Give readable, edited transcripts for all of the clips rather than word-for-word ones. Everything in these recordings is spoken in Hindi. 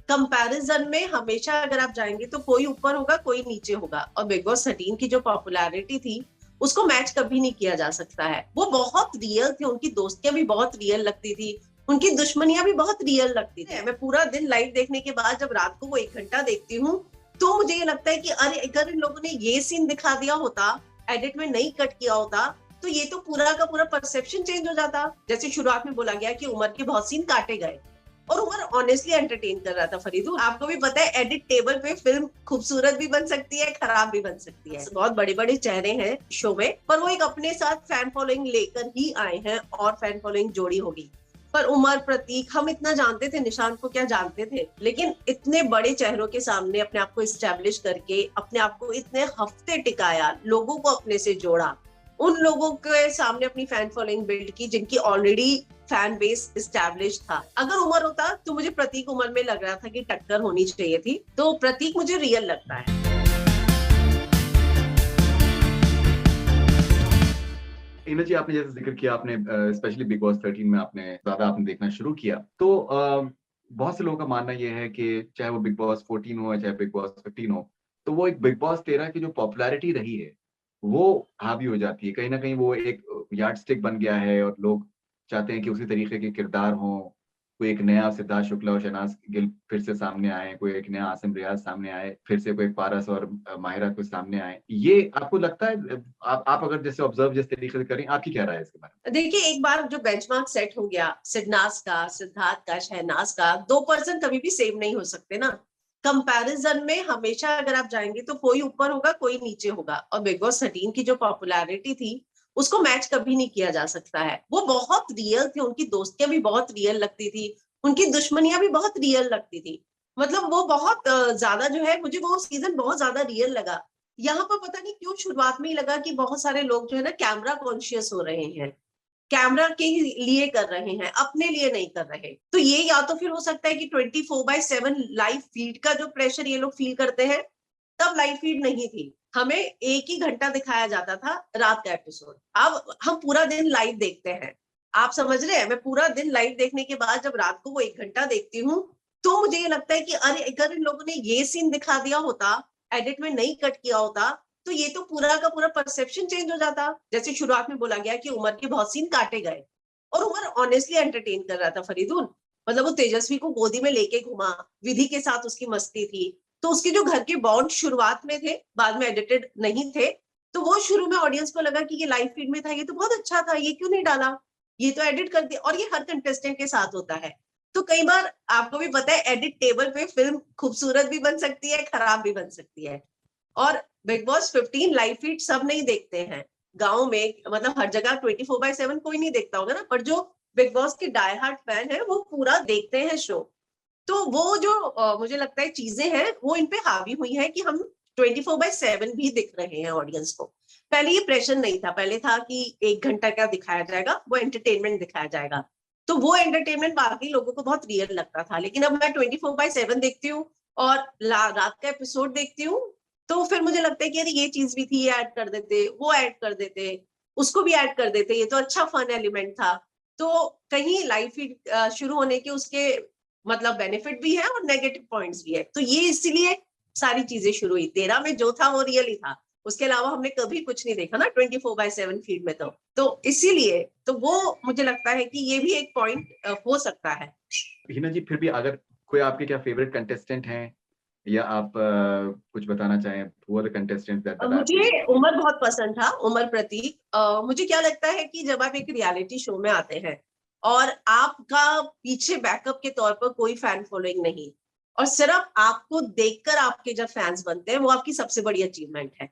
कंपैरिजन में हमेशा अगर आप जाएंगे तो कोई ऊपर होगा कोई नीचे होगा। और बिग बॉस 13 की जो पॉपुलैरिटी थी उसको मैच कभी नहीं किया जा सकता है। वो बहुत रियल थे, उनकी दोस्तियां भी बहुत रियल लगती थी, उनकी दुश्मनियां भी बहुत रियल लगती थी। मैं पूरा दिन लाइव देखने के बाद जब रात को वो 1 घंटा देखती हूँ तो मुझे ये लगता है कि अरे अगर इन लोगों ने ये सीन दिखा दिया होता, एडिट में नहीं कट किया होता, तो ये तो पूरा का पूरा परसेप्शन चेंज हो जाता। जैसे शुरुआत में बोला गया कि उमर के बहुत सीन काटे गए और उमर ऑनेस्टली एंटरटेन कर रहा था। फरीदू, आपको भी पता है एडिट टेबल पे फिल्म खूबसूरत भी बन सकती है, खराब भी बन सकती है। बहुत बड़े बड़े चेहरे हैं शो में, पर वो एक अपने साथ फैन फॉलोइंग लेकर ही आए हैं और फैन फॉलोइंग जोड़ी होगी। पर उमर, प्रतीक, हम इतना जानते थे, निशांत को क्या जानते थे, लेकिन इतने बड़े चेहरों के सामने अपने आप को इस्टेब्लिश करके अपने आप को इतने हफ्ते टिकाया, लोगों को अपने से जोड़ा, उन लोगों के सामने अपनी फैन फॉलोइंग बिल्ड की जिनकी ऑलरेडी फैन बेस इस्टेब्लिश था। अगर उमर होता तो मुझे प्रतीक उमर में लग रहा था कि टक्कर होनी चाहिए थी, तो प्रतीक मुझे रियल लगता है। हिना जी, आपने जैसे जिक्र किया, आपने स्पेशली बिग बॉस 13 में आपने ज्यादा आपने देखना शुरू किया, तो बहुत से लोगों का मानना ये है कि चाहे वो बिग बॉस 14 हो या चाहे बिग बॉस 15 हो, तो वो एक बिग बॉस 13 की जो पॉपुलैरिटी रही है वो हावी हो जाती है। कहीं ना कहीं वो एक यार्ड स्टिक बन गया है और लोग चाहते हैं कि उसी तरीके के किरदार हों। कोई एक नया सिद्धार्थ शुक्ला और शहनाज गिल फिर से सामने आए, कोई एक नया आसिम रियाज सामने आए, फिर से कोई पारस और माहिरा कोई सामने आए। ये आपको लगता है, आप अगर जैसे ऑब्जर्व जिस तरीके से करें, आपकी क्या राय है इसके बारे में? देखिए, एक बार जो बेंचमार्क सेट हो गया सिडनाज का, सिद्धार्थ का, शहनाज का, 2% कभी भी सेम नहीं हो सकते ना। कंपैरिजन में हमेशा अगर आप जाएंगे तो कोई ऊपर होगा कोई नीचे होगा। और बिग बॉस 13 की जो पॉपुलैरिटी थी उसको मैच कभी नहीं किया जा सकता है। वो बहुत रियल थे, उनकी दोस्तियां भी बहुत रियल लगती थी, उनकी दुश्मनियां भी बहुत रियल लगती थी। मतलब वो बहुत ज्यादा जो है, मुझे वो सीजन बहुत ज्यादा रियल लगा। यहाँ पर पता नहीं क्यों शुरुआत में ही लगा कि बहुत सारे लोग जो है ना कैमरा कॉन्शियस हो रहे हैं, कैमरा के लिए कर रहे हैं, अपने लिए नहीं कर रहे। तो ये या तो फिर हो सकता है कि 24/7 लाइव फीड का जो प्रेशर ये लोग फील करते हैं। तब लाइव फीड नहीं थी, हमें 1 ही घंटा दिखाया जाता था रात का एपिसोड। अब हम पूरा दिन लाइव देखते हैं। आप समझ रहे हैं, मैं पूरा दिन लाइव देखने के बाद जब रात को वो 1 घंटा देखती हूँ तो मुझे ये लगता है कि अरे अगर इन लोगों ने ये सीन दिखा दिया होता, एडिट में नहीं कट किया होता, तो ये तो पूरा का पूरा परसेप्शन चेंज हो जाता। जैसे शुरुआत में बोला गया कि उमर के बहुत सीन काटे गए और उमर ऑनेस्टली एंटरटेन कर रहा था। फरीदून, मतलब वो तेजस्वी को गोदी में लेके घुमा, विधि के साथ उसकी मस्ती थी। तो उसके जो घर के बॉन्ड शुरुआत में थे, बाद में एडिटेड नहीं थे, तो वो शुरू में ऑडियंस को लगा कि ये लाइव फीड में था, ये तो बहुत अच्छा था, ये क्यों नहीं डाला, ये तो एडिट कर दिया। और ये हर कंटेस्टेंट के साथ होता है। तो कई बार आपको भी पता है एडिट टेबल पे फिल्म खूबसूरत भी बन सकती है, खराब भी बन सकती है। और बिग बॉस 15 लाइव फीड सब नहीं देखते हैं। गांव में मतलब हर जगह 24/7 कोई नहीं देखता होगा ना, पर जो बिग बॉस के डाई हार्ट फैन है वो पूरा देखते हैं शो। तो वो जो मुझे लगता है चीजें हैं वो इन पे हावी हुई है कि हम 24/7 भी दिख रहे हैं ऑडियंस को। पहले ये प्रेशर नहीं था, पहले था कि 1 घंटा क्या दिखाया जाएगा, वो एंटरटेनमेंट दिखाया जाएगा। तो वो एंटरटेनमेंट बाकी लोगों को बहुत रियल लगता था। लेकिन अब मैं 24/7 देखती हूँ और रात का एपिसोड देखती हूँ, तो फिर मुझे लगता है कि अरे ये चीज भी थी, ये ऐड कर देते, वो ऐड कर देते, उसको भी ऐड कर देते, ये तो अच्छा फन एलिमेंट था। तो कहीं लाइव फीड शुरू होने के उसके मतलब बेनिफिट भी है और नेगेटिव पॉइंट्स भी है। तो ये इसीलिए सारी चीजें शुरू हुई। 13 में जो था वो रियल ही था, उसके अलावा हमने कभी कुछ नहीं देखा ना 24/7 फीड में। तो इसीलिए तो वो मुझे लगता है कि ये भी एक पॉइंट हो सकता है। हिना जी, फिर भी अगर कोई आपके क्या फेवरेट कंटेस्टेंट हैं या आप कुछ बताना चाहें, who are the contestants that आप मुझे उमर बहुत पसंद था, उमर, प्रतीक। मुझे क्या लगता है कि जब आप एक रियलिटी शो में आते हैं और आपका पीछे बैकअप के तौर पर कोई फैन फॉलोइंग नहीं, और सिर्फ आपको देखकर आपके जब फैंस बनते हैं, वो आपकी सबसे बड़ी अचीवमेंट है।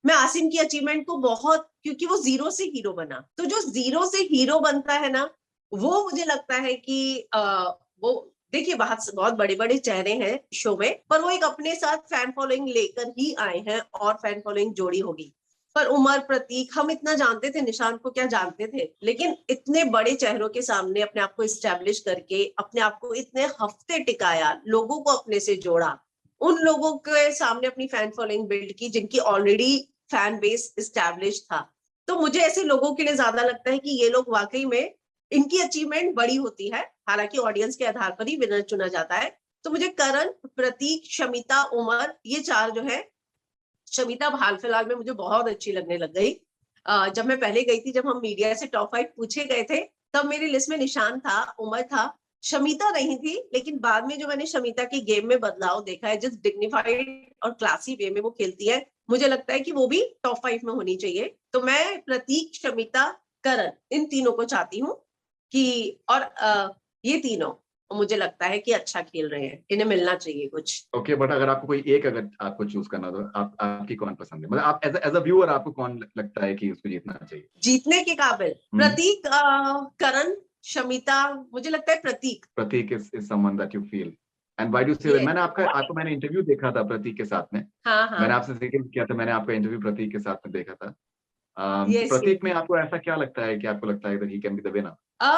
मैं आसिम की अचीवमेंट को बहुत, क्योंकि वो जीरो से हीरो बना, तो जो जीरो से हीरो बनता है ना, वो मुझे लगता है कि वो देखिए बहुत बहुत बड़े बड़े चेहरे हैं शो में, पर वो एक अपने साथ फैन फॉलोइंग लेकर ही आए हैं और फैन फॉलोइंग जोड़ी होगी। पर उमर, प्रतीक, हम इतना जानते थे, निशांत को क्या जानते थे, लेकिन इतने बड़े चेहरों के सामने अपने आप को इस्टेब्लिश करके अपने आप को इतने हफ्ते टिकाया, लोगों को अपने से जोड़ा, उन लोगों के सामने अपनी फैन फॉलोइंग बिल्ड की जिनकी ऑलरेडी फैन बेस इस्टेब्लिश था। तो मुझे ऐसे लोगों के लिए ज्यादा लगता है कि ये लोग वाकई में, इनकी अचीवमेंट बड़ी होती है। हालांकि ऑडियंस के आधार पर ही विनर चुना जाता है, तो मुझे करण, प्रतीक, शमिता, उमर, ये 4 जो है, शमिता हाल फिलहाल में मुझे बहुत अच्छी लगने लग गई। जब मैं पहले गई थी, जब हम मीडिया से टॉप 5 पूछे गए थे, तब मेरी लिस्ट में निशान था, उमर था, शमिता नहीं थी। लेकिन बाद में जो मैंने शमिता की गेम में बदलाव देखा है, जिस डिग्निफाइड और क्लासी वे में वो खेलती है, मुझे लगता है कि वो भी टॉप 5 में होनी चाहिए। तो मैं प्रतीक, शमिता, करण, इन तीनों को चाहती हूँ कि, और ये तीनों मुझे लगता है कि अच्छा खेल रहे हैं, इन्हें मिलना चाहिए कुछ। ओके, बट अगर आपको कोई एक, अगर आपको चूज करना तो आपकी कौन पसंद है? मतलब आप एज अ व्यूअर आपको कौन लगता है कि उसको जीतना चाहिए? जीतने के काबिल प्रतीक, करण, शमिता, मुझे लगता है Prateek. Prateek is someone that you feel, and why do you say that? ये मैंने आपको मैंने इंटरव्यू देखा था प्रतीक के साथ में। हाँ हाँ, मैंने आपसे जिक्र किया था, मैंने आपका इंटरव्यू प्रतीक के साथ में देखा था। तो यस यस। प्रतीक में आपको ऐसा क्या लगता है कि आपको लगता है that he can be the winner?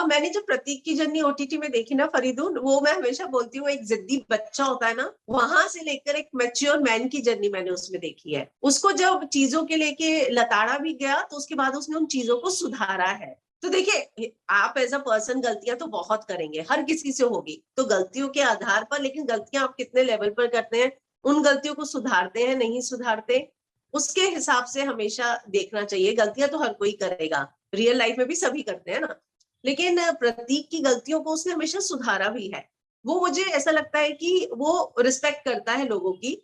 मैंने जब प्रतीक की जर्नी ओटीटी में देखी ना फरीदून, वो मैं हमेशा बोलती हूँ, एक जिद्दी बच्चा होता है ना, वहां से लेकर एक मैच्योर मैन की जर्नी मैंने उसमें देखी है। उसको जब चीजों के लेके लताड़ा भी गया, तो उसके बाद उसने उन चीजों को सुधारा है। तो देखिए, आप एज अ पर्सन गलतियां तो बहुत करेंगे, हर किसी से होगी, तो गलतियों के आधार पर, लेकिन गलतियां आप कितने लेवल पर करते हैं, उन गलतियों को सुधारते हैं, नहीं सुधारते, उसके हिसाब से हमेशा देखना चाहिए। गलतियां तो हर कोई करेगा, रियल लाइफ में भी सभी करते हैं ना, लेकिन प्रतीक की गलतियों को उसने हमेशा सुधारा भी है। वो, मुझे ऐसा लगता है कि वो रिस्पेक्ट करता है लोगों की।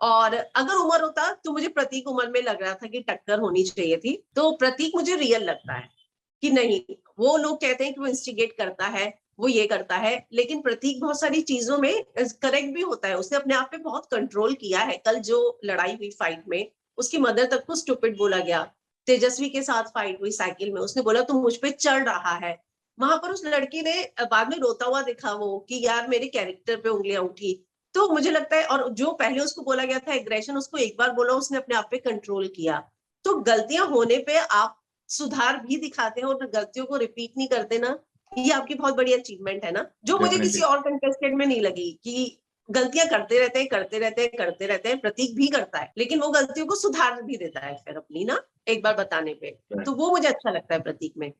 और अगर उमर होता, तो मुझे प्रतीक उमर में लग रहा था कि टक्कर होनी चाहिए थी, तो प्रतीक मुझे रियल लगता है कि नहीं। वो लोग कहते हैं कि वो इंस्टिगेट करता है, वो ये करता है, लेकिन प्रतीक बहुत सारी चीजों में करेक्ट भी होता है। उसने अपने आप पे बहुत कंट्रोल किया है। कल जो लड़ाई हुई फाइट में, उसकी मदर तक को स्टूपिड बोला गया। तेजस्वी के साथ फाइट हुई साइकिल में, उसने बोला तू मुझ पे चढ़ रहा है। वहां पर उस लड़की ने बाद में रोता हुआ दिखा वो, कि यार मेरे कैरेक्टर पे उंगलियां उठी। तो मुझे लगता है, और जो पहले उसको बोला गया था एग्रेशन, उसको एक बार बोला, उसने अपने आप पे कंट्रोल किया। तो गलतियां होने पे आप सुधार भी दिखाते हैं और गलतियों को रिपीट नहीं करते ना, ये आपकी बहुत बड़ी अचीवमेंट है ना, जो मुझे किसी डेफिनेटली। और कंटेस्टेंट में नहीं लगी। कि गलतियां करते रहते हैं, करते रहते हैं, करते रहते हैं, प्रतीक भी करता है, लेकिन वो गलतियों को सुधार भी देता है फिर अपनी ना, एक बार बताने पे। तो वो मुझे अच्छा लगता है प्रतीक में।